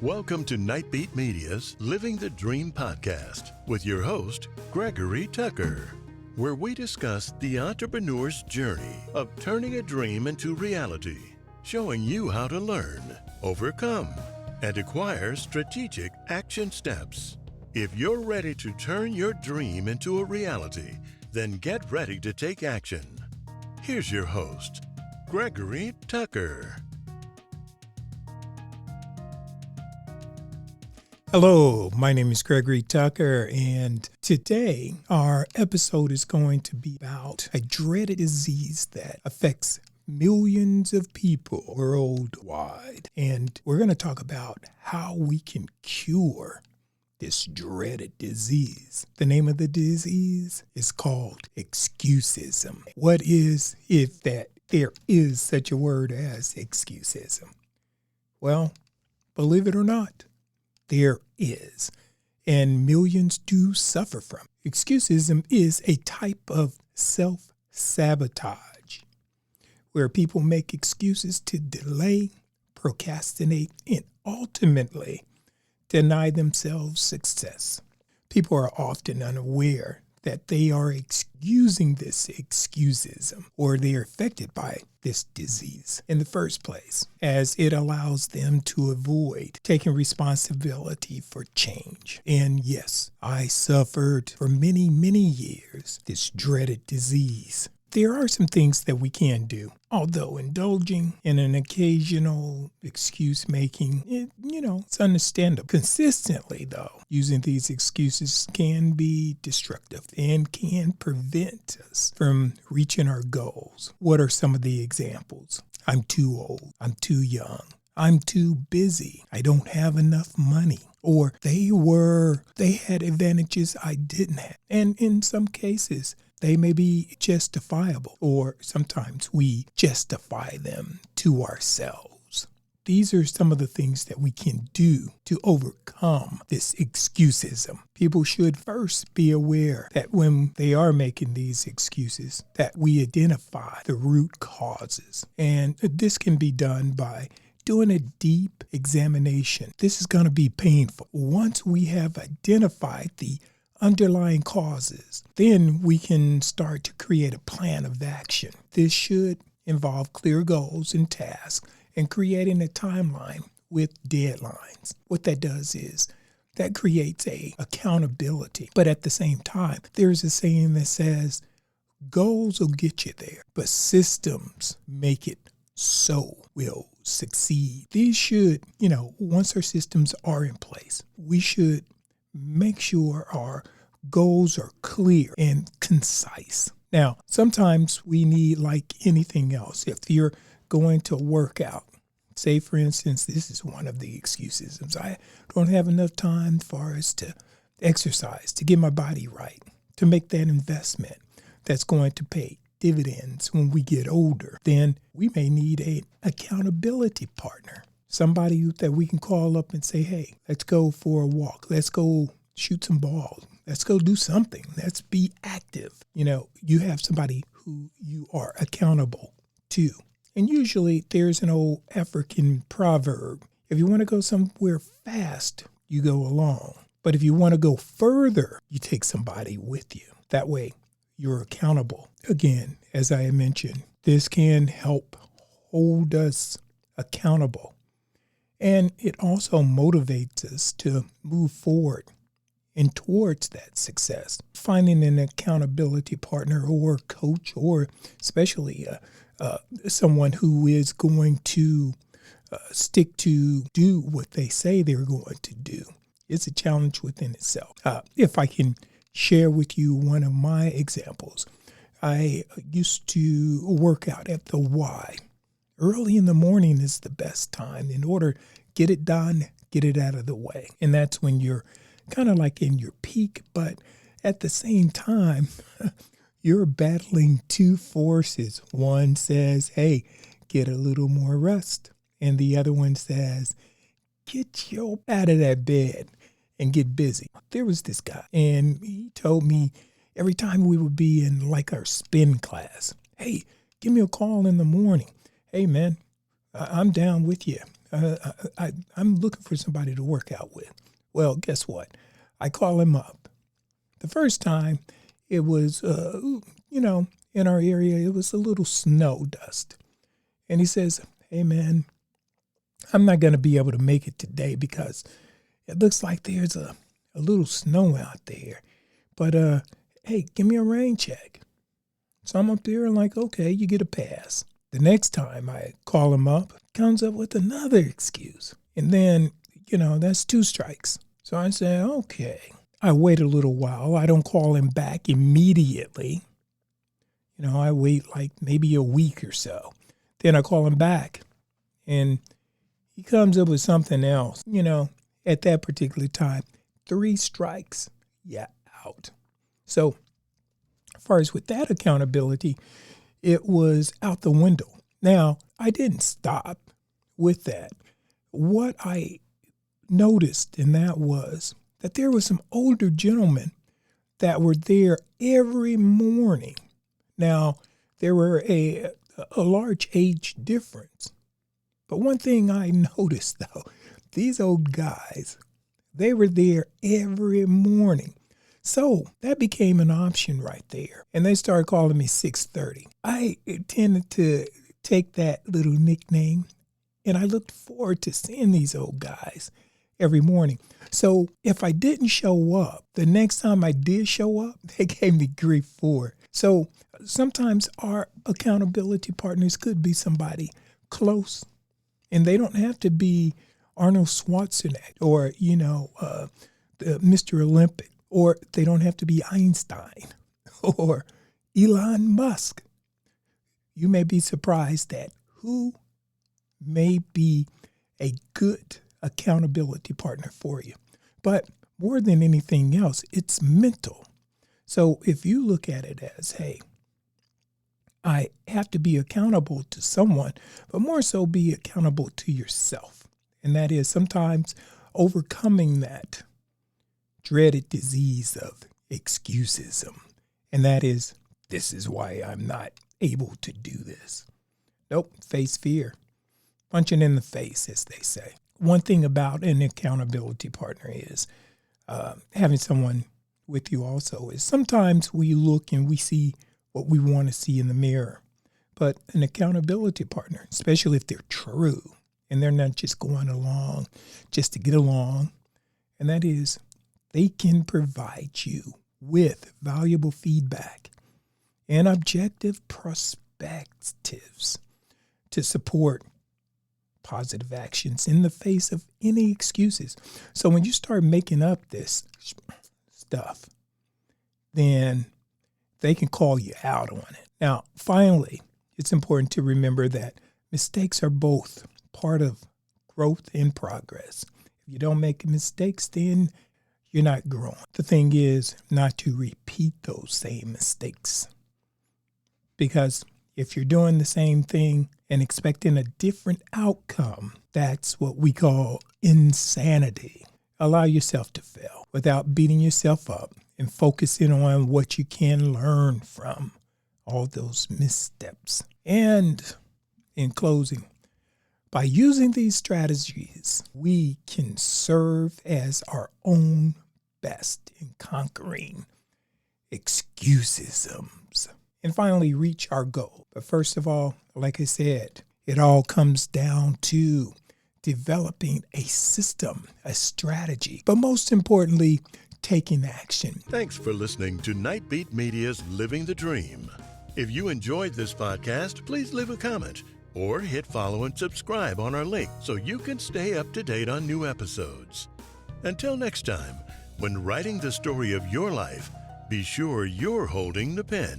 Welcome to Nightbeat Media's Living the Dream podcast with your host, Gregory Tucker, where we discuss the entrepreneur's journey of turning a dream into reality, showing you how to learn, overcome, and acquire strategic action steps. If you're ready to turn your dream into a reality, then get ready to take action. Here's your host, Gregory Tucker. Hello, my name is Gregory Tucker, and today our episode is going to be about a dreaded disease that affects millions of people worldwide. And we're going to talk about how we can cure this dreaded disease. The name of the disease is called Excuseism. What is, if that there is such a word as Excuseism? Well, believe it or not, there is, and millions do suffer from. Excuseism is a type of self-sabotage where people make excuses to delay, procrastinate, and ultimately deny themselves success. People are often unaware that they are using this excuseism, or they are affected by this disease in the first place, as it allows them to avoid taking responsibility for change. And yes, I suffered for many, many years this dreaded disease. There are some things that we can do, although indulging in an occasional excuse making, it's understandable. Consistently, though, using these excuses can be destructive and can prevent us from reaching our goals. What are some of the examples? I'm too old. I'm too young. I'm too busy. I don't have enough money. Or they had advantages I didn't have. And in some cases, they may be justifiable, or sometimes we justify them to ourselves. These are some of the things that we can do to overcome this excuseism. People should first be aware that when they are making these excuses, that we identify the root causes. And this can be done by doing a deep examination. This is going to be painful. Once we have identified the underlying causes, then we can start to create a plan of action. This should involve clear goals and tasks and creating a timeline with deadlines. What that does is that creates a accountability. But at the same time, there's a saying that says, goals will get you there, but systems make it so will succeed. These should, once our systems are in place, we should make sure our goals are clear and concise. Now, sometimes we need, like anything else, if you're going to work out, say, for instance, this is one of the excuses. I don't have enough time for us to exercise, to get my body right, to make that investment that's going to pay dividends when we get older. Then we may need an accountability partner. Somebody that we can call up and say, hey, let's go for a walk. Let's go shoot some balls. Let's go do something. Let's be active. You have somebody who you are accountable to. And usually there's an old African proverb. If you want to go somewhere fast, you go alone. But if you want to go further, you take somebody with you. That way you're accountable. Again, as I mentioned, this can help hold us accountable. And it also motivates us to move forward and towards that success. Finding an accountability partner or coach, or especially someone who is going to stick to do what they say they're going to do, is a challenge within itself. If I can share with you one of my examples, I used to work out at the Y. Early in the morning is the best time in order to get it done, get it out of the way. And that's when you're kind of like in your peak, but at the same time, you're battling two forces. One says, hey, get a little more rest. And the other one says, get your out of that bed and get busy. There was this guy, and he told me every time we would be in like our spin class, hey, give me a call in the morning. Hey, man, I'm down with you. I'm looking for somebody to work out with. Well, guess what? I call him up. The first time it was, in our area, it was a little snow dust. And he says, hey, man, I'm not going to be able to make it today because it looks like there's a little snow out there. But, hey, give me a rain check. So I'm up there and like, okay, you get a pass. The next time I call him up, comes up with another excuse. And then, that's 2 strikes. So I say, okay. I wait a little while. I don't call him back immediately. I wait like maybe a week or so. Then I call him back and he comes up with something else. At that particular time, 3 strikes, yeah, out. So as far as with that accountability, it was out the window. Now, I didn't stop with that. What I noticed in that was that there were some older gentlemen that were there every morning. Now, there were a large age difference. But one thing I noticed, though, these old guys, they were there every morning. So that became an option right there. And they started calling me 6:30. I tended to take that little nickname, and I looked forward to seeing these old guys every morning. So if I didn't show up, the next time I did show up, they gave me grief for it. So sometimes our accountability partners could be somebody close, and they don't have to be Arnold Schwarzenegger or, Mr. Olympic, or they don't have to be Einstein or Elon Musk. You may be surprised at who may be a good accountability partner for you. But more than anything else, it's mental. So if you look at it as, hey, I have to be accountable to someone, but more so be accountable to yourself. And that is sometimes overcoming that dreaded disease of excuseism. And that is, this is why I'm not able to do this. Nope, face fear. Punching in the face, as they say. One thing about an accountability partner is having someone with you also is sometimes we look and we see what we want to see in the mirror. But an accountability partner, especially if they're true and they're not just going along just to get along, and that is they can provide you with valuable feedback and objective perspectives to support positive actions in the face of any excuses. So when you start making up this stuff, then they can call you out on it. Now, finally, it's important to remember that mistakes are both part of growth and progress. If you don't make mistakes, then you're not growing. The thing is not to repeat those same mistakes. Because if you're doing the same thing and expecting a different outcome, that's what we call insanity. Allow yourself to fail without beating yourself up and focusing on what you can learn from all those missteps. And in closing, by using these strategies, we can serve as our own best in conquering excuseisms and finally reach our goal. But first of all, like I said, it all comes down to developing a system, a strategy, but most importantly, taking action. Thanks for listening to Nightbeat Media's Living the Dream. If you enjoyed this podcast, please leave a comment or hit follow and subscribe on our link so you can stay up to date on new episodes. Until next time, when writing the story of your life, be sure you're holding the pen.